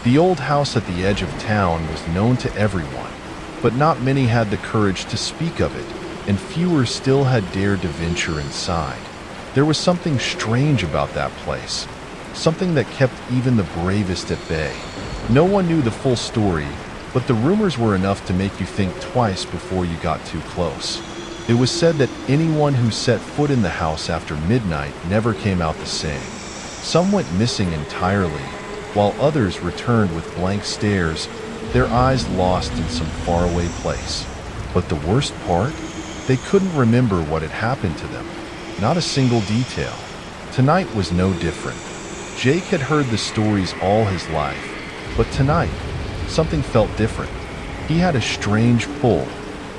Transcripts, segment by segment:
The old house at the edge of town was known to everyone, but not many had the courage to speak of it, and fewer still had dared to venture inside. There was something strange about that place, something that kept even the bravest at bay. No one knew the full story, but the rumors were enough to make you think twice before you got too close. It was said that anyone who set foot in the house after midnight never came out the same. Some went missing entirely, while others returned with blank stares, their eyes lost in some faraway place. But the worst part? They couldn't remember what had happened to them. Not a single detail. Tonight was no different. Jake had heard the stories all his life, but tonight, something felt different. He had a strange pull,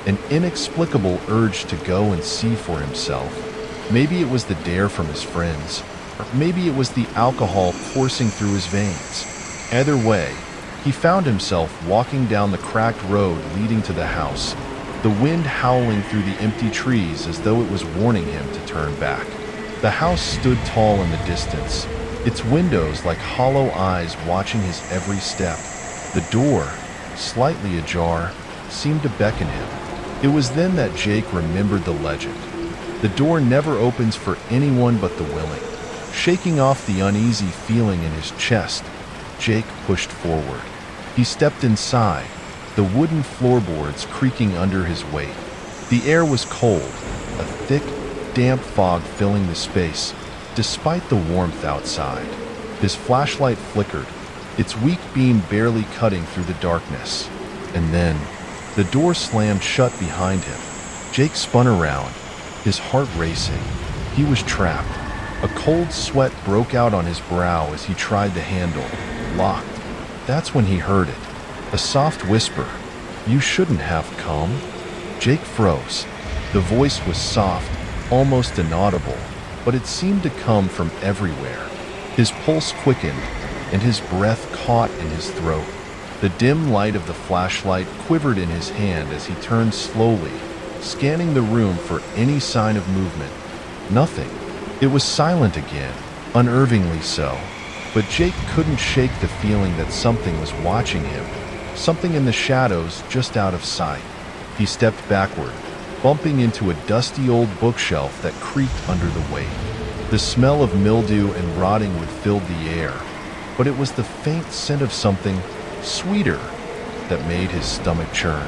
an inexplicable urge to go and see for himself. Maybe it was the dare from his friends, or maybe it was the alcohol coursing through his veins. Either way, he found himself walking down the cracked road leading to the house, the wind howling through the empty trees as though it was warning him to turn back. The house stood tall in the distance, its windows like hollow eyes watching his every step. The door, slightly ajar, seemed to beckon him. It was then that Jake remembered the legend. The door never opens for anyone but the willing. Shaking off the uneasy feeling in his chest, Jake pushed forward. He stepped inside, the wooden floorboards creaking under his weight. The air was cold, a thick, damp fog filling the space, despite the warmth outside. His flashlight flickered, its weak beam barely cutting through the darkness. And then, the door slammed shut behind him. Jake spun around, his heart racing. He was trapped. A cold sweat broke out on his brow as he tried the handle. Locked. That's when he heard it. A soft whisper. "You shouldn't have come." Jake froze. The voice was soft, almost inaudible, but it seemed to come from everywhere. His pulse quickened, and his breath caught in his throat. The dim light of the flashlight quivered in his hand as he turned slowly, scanning the room for any sign of movement. Nothing. It was silent again, unnervingly so. But Jake couldn't shake the feeling that something was watching him, something in the shadows just out of sight. He stepped backward, bumping into a dusty old bookshelf that creaked under the weight. The smell of mildew and rotting wood filled the air, but it was the faint scent of something sweeter that made his stomach churn.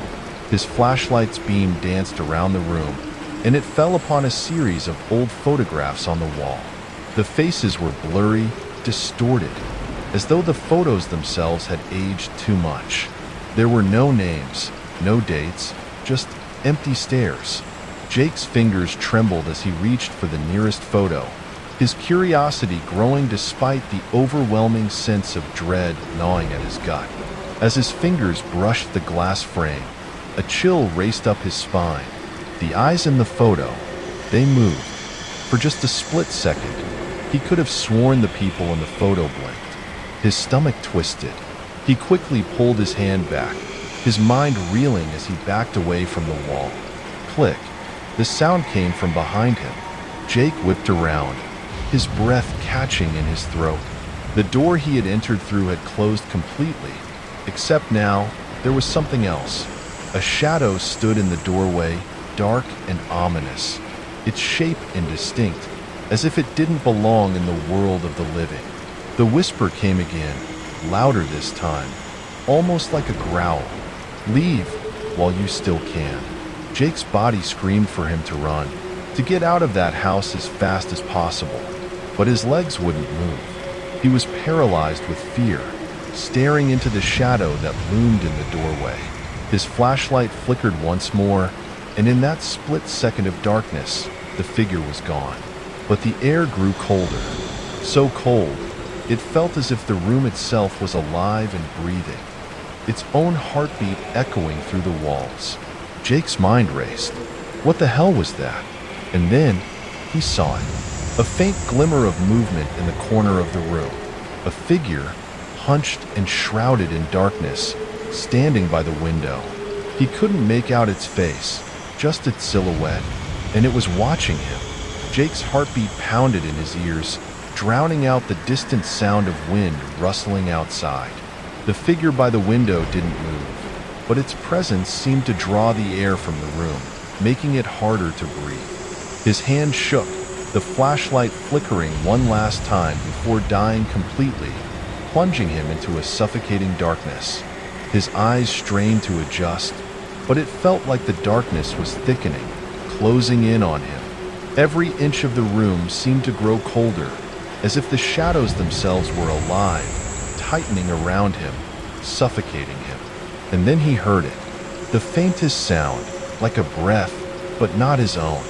His flashlight's beam danced around the room, and it fell upon a series of old photographs on the wall. The faces were blurry, distorted, as though the photos themselves had aged too much. There were no names, no dates, just empty stares. Jake's fingers trembled as he reached for the nearest photo, his curiosity growing despite the overwhelming sense of dread gnawing at his gut. As his fingers brushed the glass frame, a chill raced up his spine. The eyes in the photo, they moved. For just a split second, he could have sworn the people in the photo blinked. His stomach twisted. He quickly pulled his hand back, his mind reeling as he backed away from the wall. Click. The sound came from behind him. Jake whipped around, his breath catching in his throat. The door he had entered through had closed completely, except now there was something else. A shadow stood in the doorway, dark and ominous, its shape indistinct, as if it didn't belong in the world of the living. The whisper came again, louder this time, almost like a growl. "Leave while you still can." Jake's body screamed for him to run, to get out of that house as fast as possible, but his legs wouldn't move. He was paralyzed with fear, staring into the shadow that loomed in the doorway. His flashlight flickered once more, and in that split second of darkness, the figure was gone. But the air grew colder, so cold, it felt as if the room itself was alive and breathing, its own heartbeat echoing through the walls. Jake's mind raced. What the hell was that? And then he saw it. A faint glimmer of movement in the corner of the room. A figure, hunched and shrouded in darkness, standing by the window. He couldn't make out its face, just its silhouette, and it was watching him. Jake's heartbeat pounded in his ears, drowning out the distant sound of wind rustling outside. The figure by the window didn't move, but its presence seemed to draw the air from the room, making it harder to breathe. His hand shook, the flashlight flickering one last time before dying completely, plunging him into a suffocating darkness. His eyes strained to adjust, but it felt like the darkness was thickening, closing in on him. Every inch of the room seemed to grow colder, as if the shadows themselves were alive, tightening around him, suffocating him. And then he heard it, the faintest sound, like a breath, but not his own.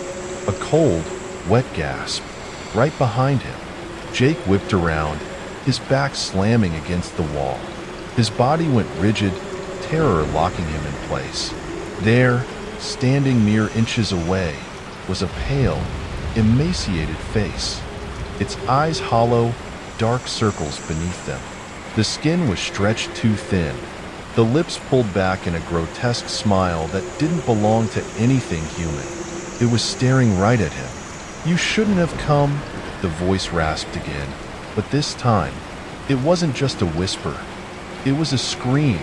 A cold, wet gasp, right behind him. Jake whipped around, his back slamming against the wall. His body went rigid, terror locking him in place. There, standing mere inches away, was a pale, emaciated face. Its eyes hollow, dark circles beneath them. The skin was stretched too thin, the lips pulled back in a grotesque smile that didn't belong to anything human. It was staring right at him. "You shouldn't have come," the voice rasped again, but this time, it wasn't just a whisper. It was a scream,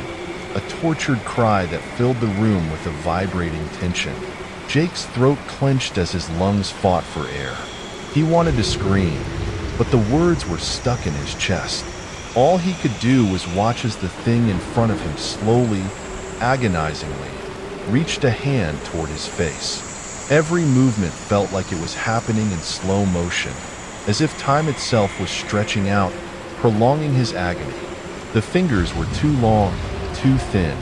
a tortured cry that filled the room with a vibrating tension. Jake's throat clenched as his lungs fought for air. He wanted to scream, but the words were stuck in his chest. All he could do was watch as the thing in front of him slowly, agonizingly, reached a hand toward his face. Every movement felt like it was happening in slow motion, as if time itself was stretching out, prolonging his agony. The fingers were too long, too thin,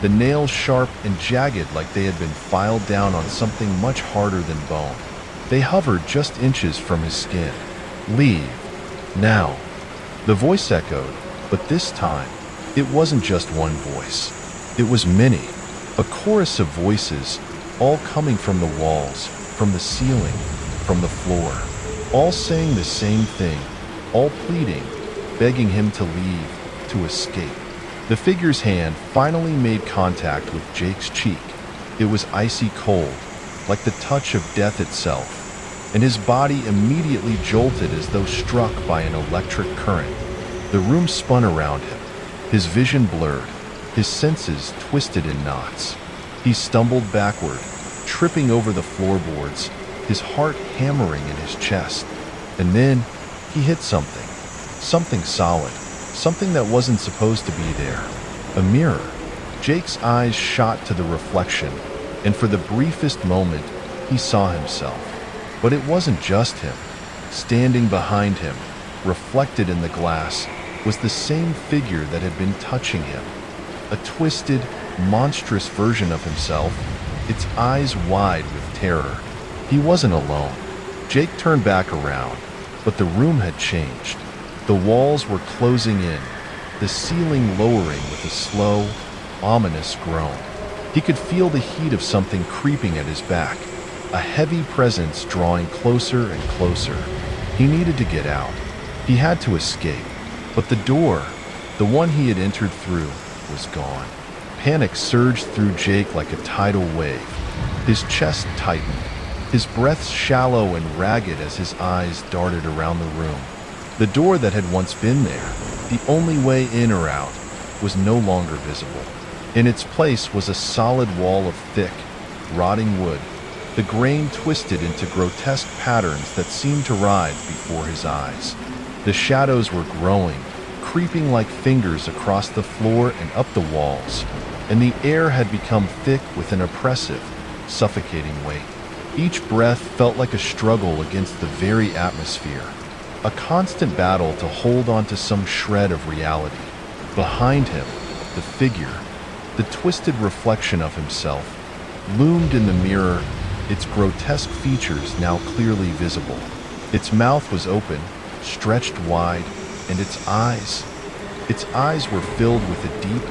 the nails sharp and jagged like they had been filed down on something much harder than bone. They hovered just inches from his skin. "Leave. Now." The voice echoed, but this time, it wasn't just one voice. It was many, a chorus of voices, all coming from the walls, from the ceiling, from the floor, all saying the same thing, all pleading, begging him to leave, to escape. The figure's hand finally made contact with Jake's cheek. It was icy cold, like the touch of death itself, and his body immediately jolted as though struck by an electric current. The room spun around him, his vision blurred, his senses twisted in knots. He stumbled backward, tripping over the floorboards, his heart hammering in his chest. And then he hit something, something solid, something that wasn't supposed to be there. A mirror. Jake's eyes shot to the reflection, and for the briefest moment, he saw himself. But it wasn't just him. Standing behind him, reflected in the glass, was the same figure that had been touching him. A twisted, monstrous version of himself, its eyes wide with terror. He wasn't alone. Jake turned back around, but the room had changed. The walls were closing in, the ceiling lowering with a slow, ominous groan. He could feel the heat of something creeping at his back, a heavy presence drawing closer and closer. He needed to get out. He had to escape, but the door, the one he had entered through, was gone. Panic surged through Jake like a tidal wave. His chest tightened, his breath shallow and ragged as his eyes darted around the room. The door that had once been there, the only way in or out, was no longer visible. In its place was a solid wall of thick, rotting wood, the grain twisted into grotesque patterns that seemed to writhe before his eyes. The shadows were growing, creeping like fingers across the floor and up the walls, and the air had become thick with an oppressive, suffocating weight. Each breath felt like a struggle against the very atmosphere, a constant battle to hold on to some shred of reality. Behind him, the figure, the twisted reflection of himself, loomed in the mirror, its grotesque features now clearly visible. Its mouth was open, stretched wide, and its eyes were filled with a deep,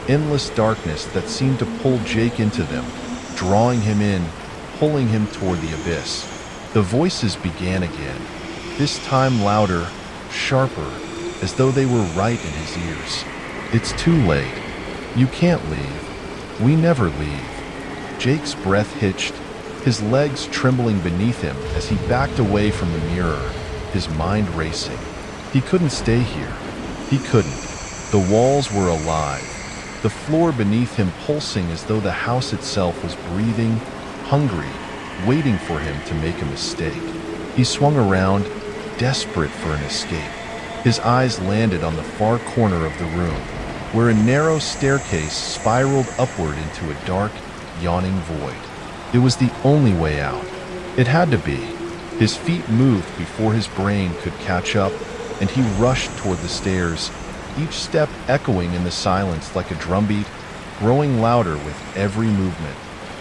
endless darkness that seemed to pull Jake into them, drawing him in, pulling him toward the abyss. The voices began again, this time louder, sharper, as though they were right in his ears. "It's too late. You can't leave. We never leave." Jake's breath hitched, his legs trembling beneath him as he backed away from the mirror, his mind racing. He couldn't stay here. He couldn't. The walls were alive, the floor beneath him pulsing as though the house itself was breathing, hungry, waiting for him to make a mistake. He swung around, desperate for an escape. His eyes landed on the far corner of the room, where a narrow staircase spiraled upward into a dark, yawning void. It was the only way out. It had to be. His feet moved before his brain could catch up, and he rushed toward the stairs, each step echoing in the silence like a drumbeat, growing louder with every movement.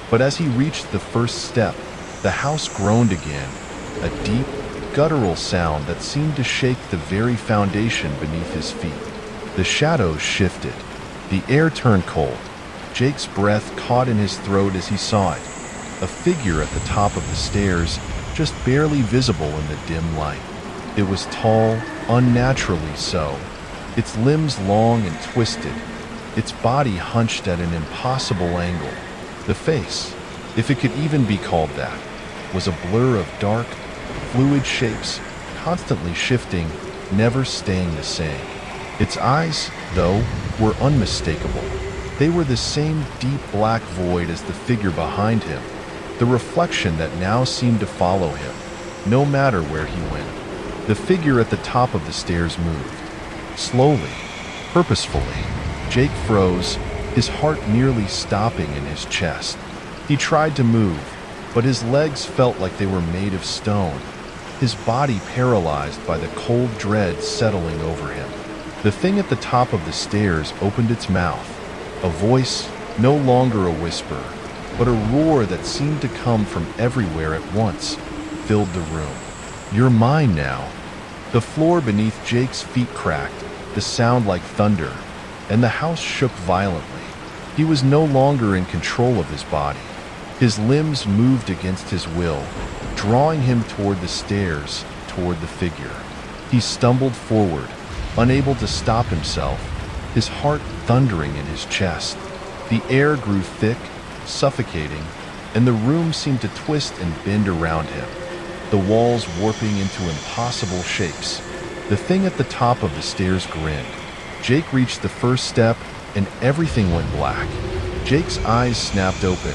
But as he reached the first step, the house groaned again, a deep, guttural sound that seemed to shake the very foundation beneath his feet. The shadows shifted. The air turned cold. Jake's breath caught in his throat as he saw it. A figure at the top of the stairs, just barely visible in the dim light. It was tall, unnaturally so, its limbs long and twisted, its body hunched at an impossible angle. The face, if it could even be called that, was a blur of dark, fluid shapes, constantly shifting, never staying the same. Its eyes, though, were unmistakable. They were the same deep black void as the figure behind him, the reflection that now seemed to follow him, no matter where he went. The figure at the top of the stairs moved. Slowly, purposefully, Jake froze, his heart nearly stopping in his chest. He tried to move, but his legs felt like they were made of stone, his body paralyzed by the cold dread settling over him. The thing at the top of the stairs opened its mouth, a voice, no longer a whisper, but a roar that seemed to come from everywhere at once, filled the room. "You're mine now." The floor beneath Jake's feet cracked, the sound like thunder, and the house shook violently. He was no longer in control of his body. His limbs moved against his will, drawing him toward the stairs, toward the figure. He stumbled forward, unable to stop himself, his heart thundering in his chest. The air grew thick, suffocating, and the room seemed to twist and bend around him, the walls warping into impossible shapes. The thing at the top of the stairs grinned. Jake reached the first step, and everything went black. Jake's eyes snapped open,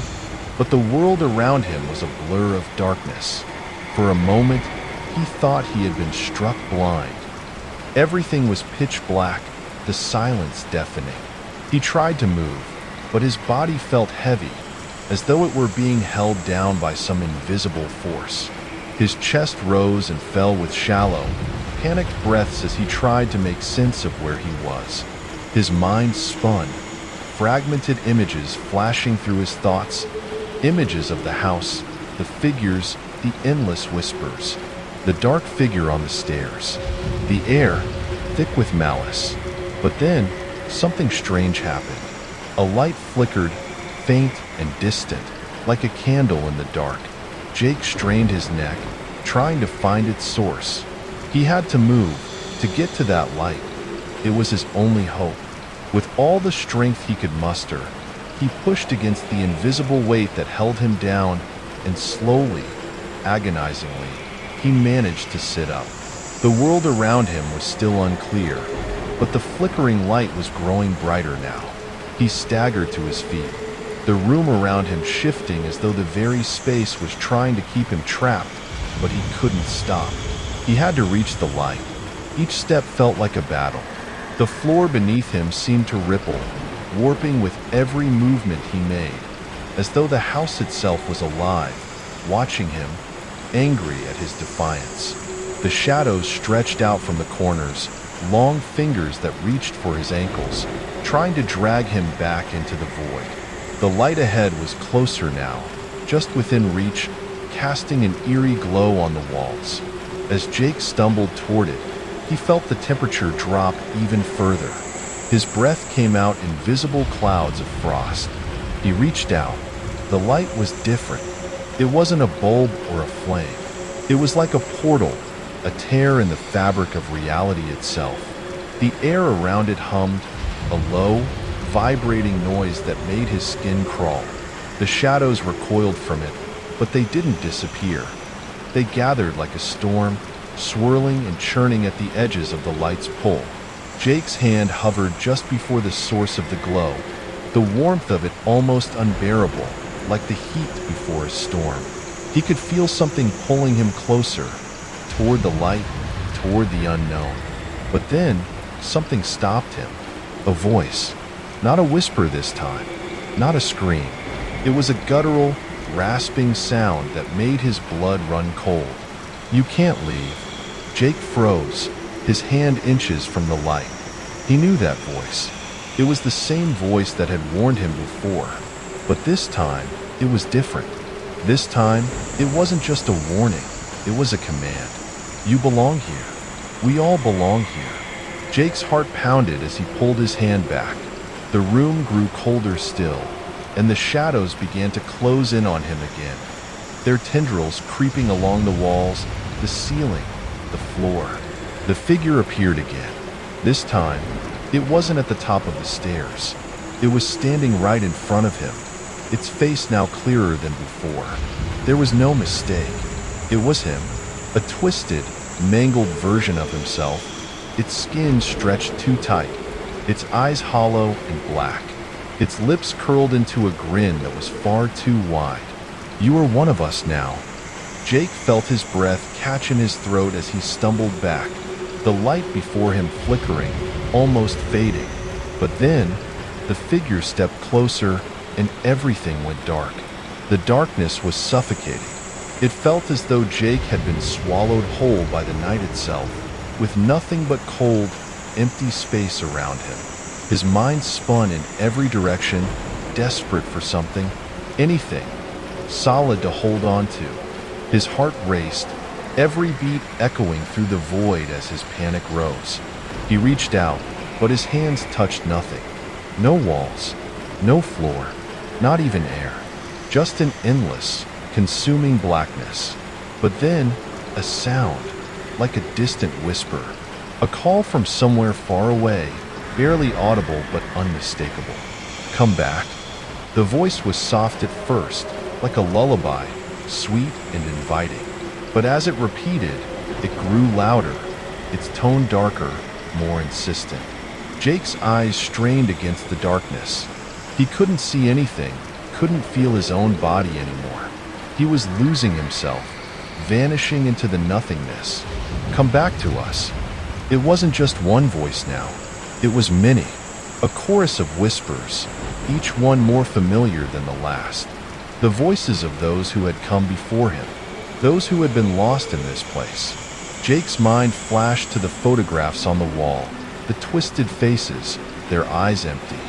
but the world around him was a blur of darkness. For a moment, he thought he had been struck blind. Everything was pitch black, the silence deafening. He tried to move, but his body felt heavy, as though it were being held down by some invisible force. His chest rose and fell with shallow, panicked breaths as he tried to make sense of where he was. His mind spun, fragmented images flashing through his thoughts, images of the house, the figures, the endless whispers, the dark figure on the stairs, the air, thick with malice. But then, something strange happened. A light flickered, faint and distant, like a candle in the dark. Jake strained his neck, trying to find its source. He had to move, to get to that light. It was his only hope. With all the strength he could muster, he pushed against the invisible weight that held him down, and slowly, agonizingly, he managed to sit up. The world around him was still unclear, but the flickering light was growing brighter now. He staggered to his feet, the room around him shifting as though the very space was trying to keep him trapped, but he couldn't stop. He had to reach the light. Each step felt like a battle. The floor beneath him seemed to ripple, warping with every movement he made, as though the house itself was alive, watching him, angry at his defiance. The shadows stretched out from the corners, long fingers that reached for his ankles, trying to drag him back into the void. The light ahead was closer now, just within reach, casting an eerie glow on the walls. As Jake stumbled toward it, he felt the temperature drop even further. His breath came out in visible clouds of frost. He reached out. The light was different. It wasn't a bulb or a flame. It was like a portal, a tear in the fabric of reality itself. The air around it hummed, a low, vibrating noise that made his skin crawl. The shadows recoiled from it, but they didn't disappear. They gathered like a storm, swirling and churning at the edges of the light's pull. Jake's hand hovered just before the source of the glow, the warmth of it almost unbearable, like the heat before a storm. He could feel something pulling him closer, toward the light, toward the unknown. But then, something stopped him. A voice. Not a whisper this time, not a scream. It was a guttural, rasping sound that made his blood run cold. "You can't leave." Jake froze, his hand inches from the light. He knew that voice. It was the same voice that had warned him before. But this time, it was different. This time, it wasn't just a warning, it was a command. "You belong here. We all belong here." Jake's heart pounded as he pulled his hand back. The room grew colder still, and the shadows began to close in on him again, their tendrils creeping along the walls, the ceiling, the floor. The figure appeared again. This time, it wasn't at the top of the stairs. It was standing right in front of him, its face now clearer than before. There was no mistake. It was him, a twisted, mangled version of himself, its skin stretched too tight, its eyes hollow and black, its lips curled into a grin that was far too wide. "You are one of us now." Jake felt his breath catch in his throat as he stumbled back, the light before him flickering, almost fading. But then, the figure stepped closer and everything went dark. The darkness was suffocating. It felt as though Jake had been swallowed whole by the night itself, with nothing but cold, empty space around him. His mind spun in every direction, desperate for something, anything, solid to hold on to. His heart raced, every beat echoing through the void as his panic rose. He reached out, but his hands touched nothing. No walls, no floor, not even air. Just an endless, consuming blackness. But then, a sound, like a distant whisper. A call from somewhere far away, barely audible but unmistakable. "Come back." The voice was soft at first, like a lullaby, sweet and inviting. But as it repeated, it grew louder, its tone darker, more insistent. Jake's eyes strained against the darkness. He couldn't see anything, couldn't feel his own body anymore. He was losing himself, vanishing into the nothingness. "Come back to us." It wasn't just one voice now. It was many, a chorus of whispers, each one more familiar than the last. The voices of those who had come before him, those who had been lost in this place. Jake's mind flashed to the photographs on the wall, the twisted faces, their eyes empty.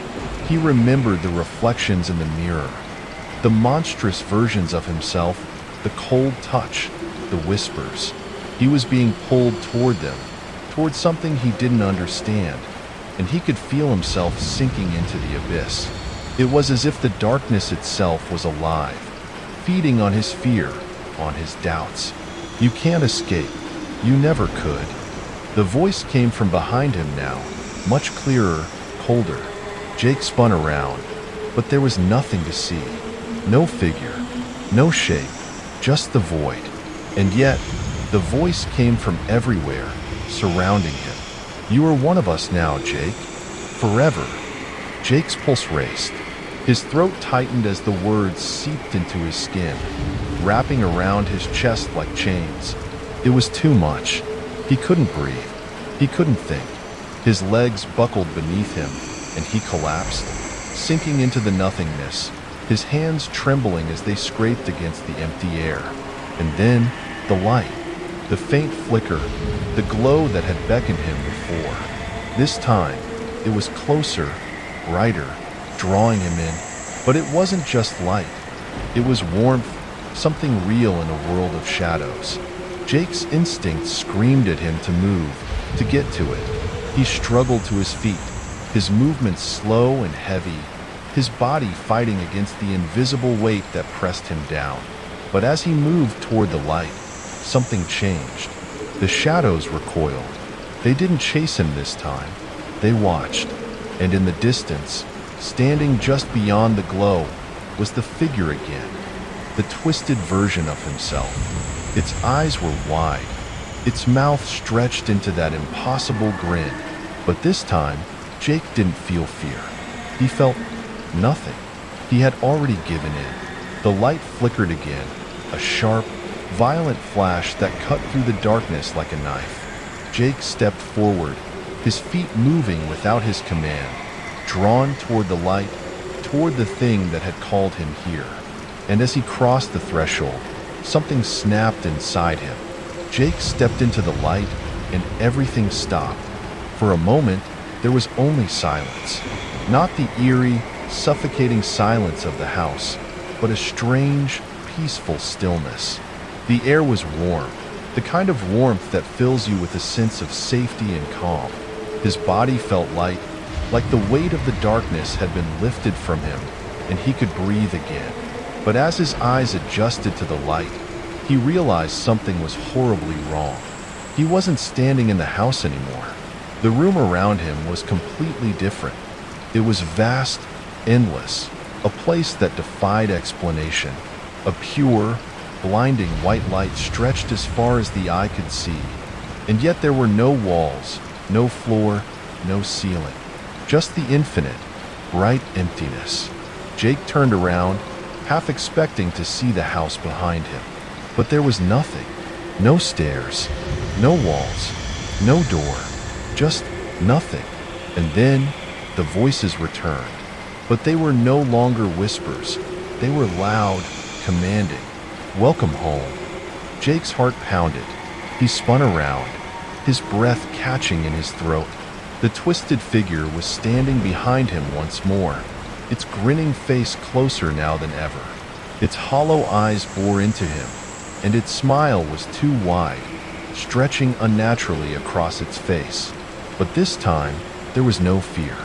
He remembered the reflections in the mirror, the monstrous versions of himself, the cold touch, the whispers. He was being pulled toward them, toward something he didn't understand, and he could feel himself sinking into the abyss. It was as if the darkness itself was alive, feeding on his fear, on his doubts. "You can't escape. You never could." The voice came from behind him now, much clearer, colder. Jake spun around, but there was nothing to see. No figure, no shape, just the void. And yet, the voice came from everywhere, surrounding him. "You are one of us now, Jake. Forever." Jake's pulse raced. His throat tightened as the words seeped into his skin, wrapping around his chest like chains. It was too much. He couldn't breathe. He couldn't think. His legs buckled beneath him, and he collapsed, sinking into the nothingness, his hands trembling as they scraped against the empty air. And then, the light, the faint flicker, the glow that had beckoned him before. This time, it was closer, brighter, drawing him in. But it wasn't just light. It was warmth, something real in a world of shadows. Jake's instincts screamed at him to move, to get to it. He struggled to his feet, his movements slow and heavy, his body fighting against the invisible weight that pressed him down. But as he moved toward the light, something changed. The shadows recoiled. They didn't chase him this time. They watched, and in the distance, standing just beyond the glow, was the figure again, the twisted version of himself. Its eyes were wide, its mouth stretched into that impossible grin, But this time, Jake didn't feel fear. He felt nothing. He had already given in. The light flickered again, a sharp, violent flash that cut through the darkness like a knife. Jake stepped forward, his feet moving without his command, drawn toward the light, toward the thing that had called him here. And as he crossed the threshold, something snapped inside him. Jake stepped into the light, and everything stopped. For a moment, there was only silence. Not the eerie, suffocating silence of the house, but a strange, peaceful stillness. The air was warm, the kind of warmth that fills you with a sense of safety and calm. His body felt light, like the weight of the darkness had been lifted from him, and he could breathe again. But as his eyes adjusted to the light, he realized something was horribly wrong. He wasn't standing in the house anymore. The room around him was completely different. It was vast, endless, a place that defied explanation. A pure, blinding white light stretched as far as the eye could see. And yet there were no walls, no floor, no ceiling. Just the infinite, bright emptiness. Jake turned around, half expecting to see the house behind him. But there was nothing. No stairs, no walls, no door. Just nothing. And then the voices returned. But they were no longer whispers. They were loud, commanding. "Welcome home." Jake's heart pounded. He spun around, his breath catching in his throat. The twisted figure was standing behind him once more, its grinning face closer now than ever. Its hollow eyes bore into him, and its smile was too wide, stretching unnaturally across its face. But this time, there was no fear.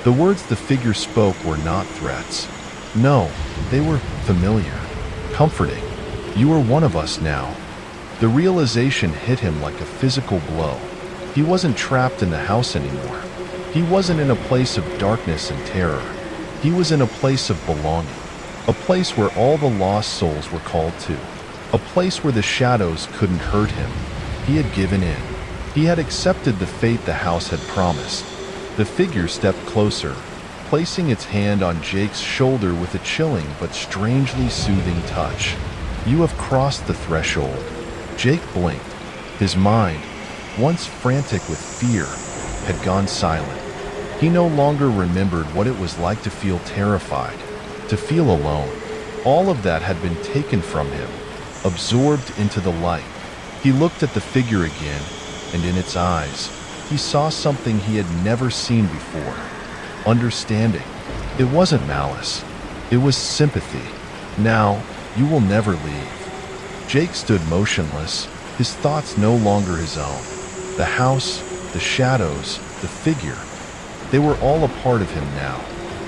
The words the figure spoke were not threats. No, they were familiar, comforting. "You are one of us now." The realization hit him like a physical blow. He wasn't trapped in the house anymore. He wasn't in a place of darkness and terror. He was in a place of belonging, a place where all the lost souls were called to, a place where the shadows couldn't hurt him. He had given in. He had accepted the fate the house had promised. The figure stepped closer, placing its hand on Jake's shoulder with a chilling but strangely soothing touch. "You have crossed the threshold." Jake blinked. His mind, once frantic with fear, had gone silent. He no longer remembered what it was like to feel terrified, to feel alone. All of that had been taken from him, absorbed into the light. He looked at the figure again, and in its eyes, he saw something he had never seen before. Understanding. It wasn't malice. It was sympathy. "Now, you will never leave." Jake stood motionless, his thoughts no longer his own. The house, the shadows, the figure, they were all a part of him now.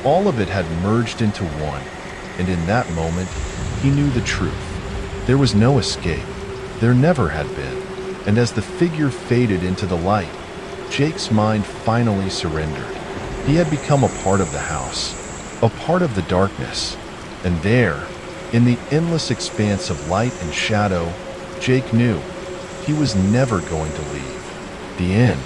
All of it had merged into one, and in that moment, he knew the truth. There was no escape. There never had been. And as the figure faded into the light, Jake's mind finally surrendered. He had become a part of the house, a part of the darkness. And there, in the endless expanse of light and shadow, Jake knew he was never going to leave. The end.